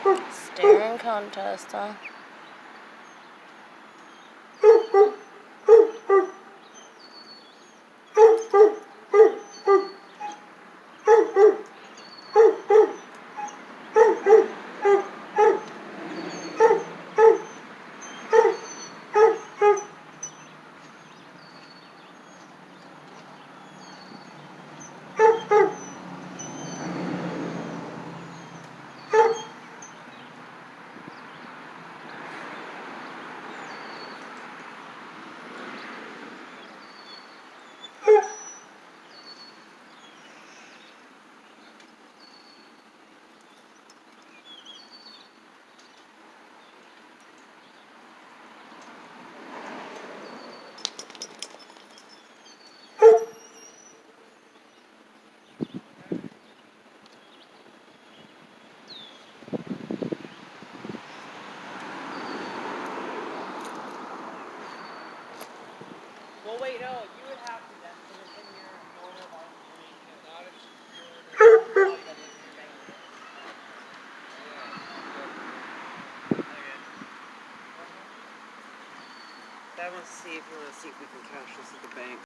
Staring contest, huh? Well, wait, no, you would have to then, because it's in your order of information. Not if your order. Oh, you gotta look in your bank book. Yeah. Okay. That wants to see if we can cash this at the bank.